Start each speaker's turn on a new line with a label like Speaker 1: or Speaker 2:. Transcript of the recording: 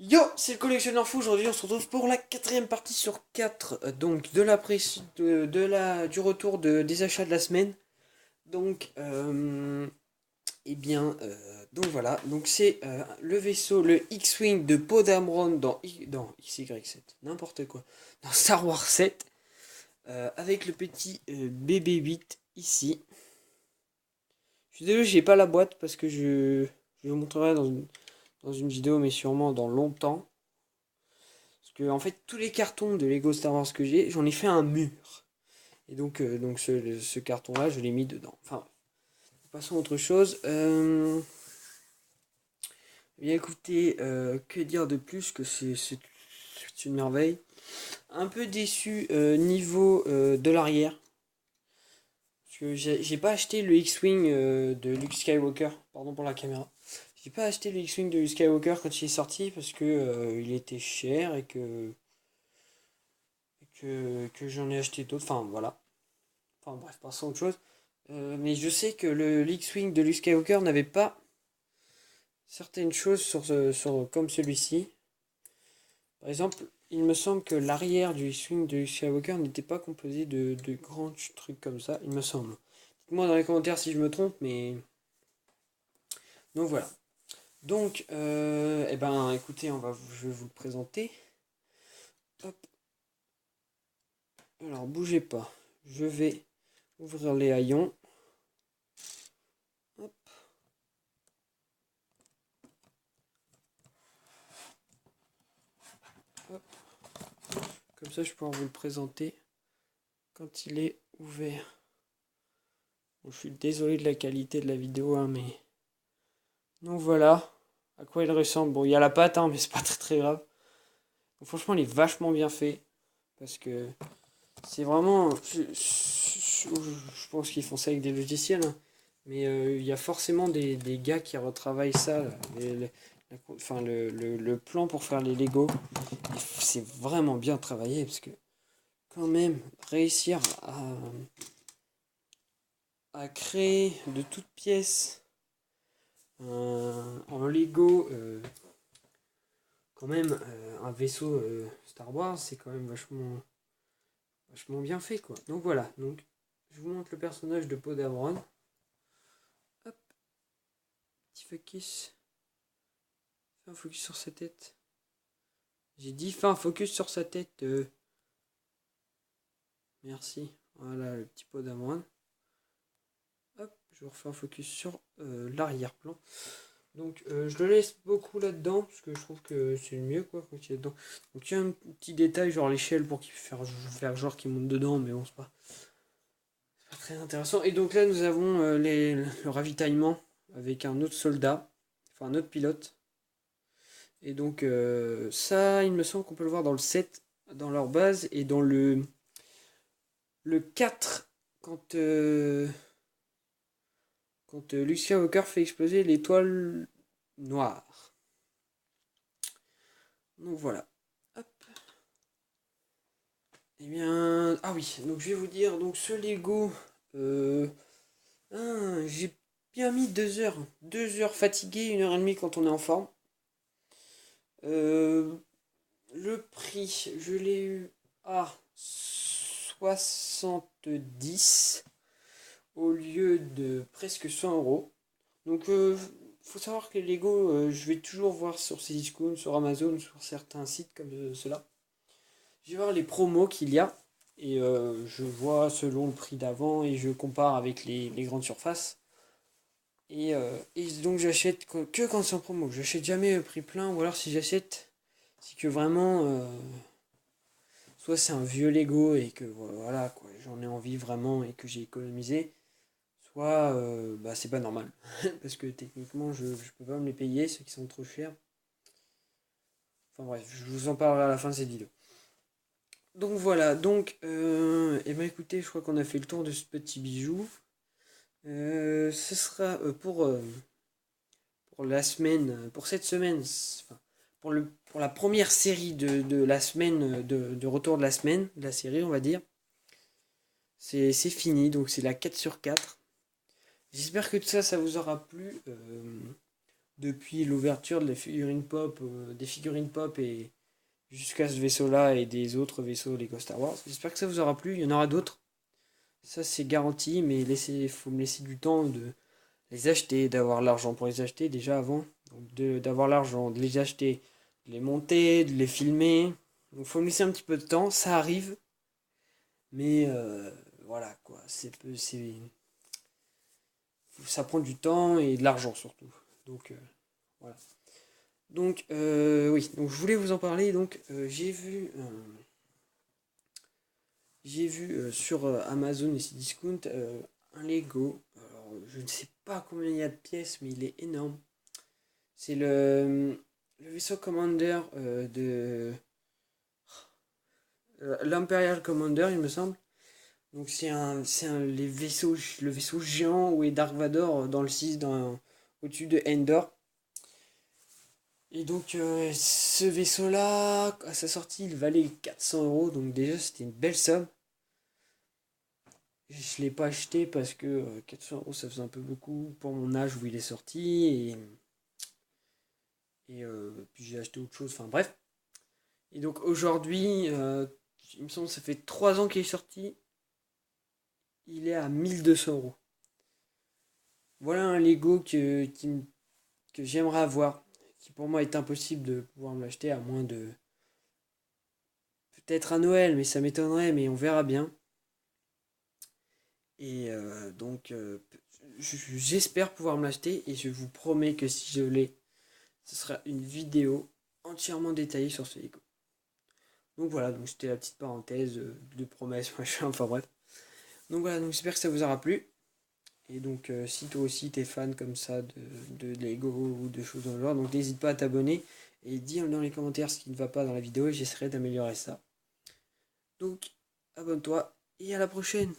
Speaker 1: Yo, c'est le collectionneur fou. Aujourd'hui, on se retrouve pour la quatrième partie sur 4, donc de la du retour des achats de la semaine. Donc, donc voilà. Donc c'est le vaisseau, le X-Wing de Poe Dameron dans XY7, n'importe quoi, dans Star Wars 7, avec le petit BB-8 ici. Je suis désolé, j'ai pas la boîte parce que je vous montrerai dans une vidéo, mais sûrement dans longtemps. Parce que en fait, tous les cartons de Lego Star Wars que j'ai, j'en ai fait un mur. Et donc ce carton-là, je l'ai mis dedans. Enfin, passons à autre chose. Bien écoutez, que dire de plus que c'est une merveille. Un peu déçu niveau de l'arrière. Parce que j'ai pas acheté le X-Wing de Luke Skywalker. Pardon pour la caméra. J'ai pas acheté le X-Wing de Luke Skywalker quand il est sorti parce que il était cher et que j'en ai acheté d'autres. Enfin voilà. Enfin bref, passons à autre chose. Mais je sais que le X-Wing de Luke Skywalker n'avait pas certaines choses comme celui-ci. Par exemple, il me semble que l'arrière du X-Wing de Luke Skywalker n'était pas composé de grands trucs comme ça, il me semble. Dites-moi dans les commentaires si je me trompe, mais... Donc voilà. Donc, eh ben, écoutez, je vais vous le présenter. Hop. Alors, bougez pas. Je vais ouvrir les haillons. Hop. Hop. Comme ça, je pourrai vous le présenter quand il est ouvert. Bon, je suis désolé de la qualité de la vidéo, hein, mais... Donc voilà à quoi il ressemble. Bon, il y a la patte, hein, mais c'est pas très très grave. Donc, franchement, il est vachement bien fait. Parce que c'est vraiment... Je pense qu'ils font ça avec des logiciels. Hein, mais il y a forcément des gars qui retravaillent ça. Là, enfin, le plan pour faire les Lego. C'est vraiment bien travaillé. Parce que quand même, réussir à créer de toutes pièces en Lego quand même un vaisseau Star Wars, c'est quand même vachement bien fait quoi. Donc voilà, donc je vous montre le personnage de Poe Dameron. Hop, petit focus. Fais un focus sur sa tête. J'ai dit fais un focus sur sa tête. Merci. Voilà le petit Poe Dameron. Hop, je refais un focus sur l'arrière-plan. Donc je le laisse beaucoup là-dedans parce que je trouve que c'est le mieux quoi quand il est dedans. Donc il y a un petit détail genre l'échelle pour qu'il faire genre qu'il monte dedans, mais bon c'est pas très intéressant. Et donc là nous avons le ravitaillement avec un autre soldat, enfin un autre pilote. Et donc ça il me semble qu'on peut le voir dans le 7, dans leur base, et dans le 4 quand Luke Skywalker fait exploser l'étoile noire. Donc voilà. Hop. Eh bien, ah oui, donc je vais vous dire, donc ce Lego, j'ai bien mis 2 heures. 2 heures fatigué, 1 heure et demie quand on est en forme. Euh, le prix, je l'ai eu à 70 au lieu de presque 100 euros. Donc, faut savoir que les Lego, je vais toujours voir sur Cdiscount, sur Amazon, sur certains sites comme cela. Je vais voir les promos qu'il y a et je vois selon le prix d'avant et je compare avec les grandes surfaces. Et donc j'achète que quand c'est en promo. J'achète jamais prix plein, ou alors si j'achète, c'est que vraiment, soit c'est un vieux Lego et que voilà quoi, j'en ai envie vraiment et que j'ai économisé, soit bah c'est pas normal parce que techniquement je peux pas me les payer, ceux qui sont trop chers. Enfin bref, je vous en parlerai à la fin de cette vidéo. Donc voilà, donc et ben écoutez, je crois qu'on a fait le tour de ce petit bijou. Ce sera pour la semaine, pour cette semaine, enfin, pour la première série de la semaine, de retour de la semaine, de la série, on va dire. C'est fini, donc c'est la 4 sur 4. J'espère que tout ça, ça vous aura plu. depuis l'ouverture de des figurines pop et jusqu'à ce vaisseau-là et des autres vaisseaux Lego Star Wars. J'espère que ça vous aura plu. Il y en aura d'autres. Ça, c'est garanti, mais il faut me laisser du temps de les acheter, d'avoir l'argent pour les acheter déjà avant. Donc d'avoir l'argent, de les acheter, de les monter, de les filmer. Donc il faut me laisser un petit peu de temps. Ça arrive. Mais voilà quoi. Ça prend du temps et de l'argent surtout. Donc voilà. Donc oui, donc je voulais vous en parler. Donc j'ai vu sur Amazon et Cdiscount un Lego. Alors, je ne sais pas combien il y a de pièces, mais il est énorme. C'est le vaisseau Commander de l'Imperial Commander, il me semble. Donc le vaisseau géant où est Dark Vador dans le 6 au-dessus de Endor. Et donc ce vaisseau-là, à sa sortie, il valait 400 euros. Donc déjà, c'était une belle somme. Je ne l'ai pas acheté parce que 400 euros, ça faisait un peu beaucoup pour mon âge où il est sorti. Et puis j'ai acheté autre chose. Enfin bref. Et donc aujourd'hui, il me semble que ça fait 3 ans qu'il est sorti. Il est à 1200 euros. Voilà un Lego que j'aimerais avoir. Qui pour moi est impossible de pouvoir me l'acheter à moins de... Peut-être à Noël, mais ça m'étonnerait, mais on verra bien. Et donc j'espère pouvoir me l'acheter et je vous promets que si je l'ai, ce sera une vidéo entièrement détaillée sur ce Lego. Donc voilà, donc c'était la petite parenthèse de promesses, machin, enfin bref. Donc voilà, donc j'espère que ça vous aura plu. Et donc si toi aussi t'es fan comme ça de Lego ou de choses dans le genre, donc n'hésite pas à t'abonner et dire dans les commentaires ce qui ne va pas dans la vidéo et j'essaierai d'améliorer ça. Donc abonne-toi et à la prochaine.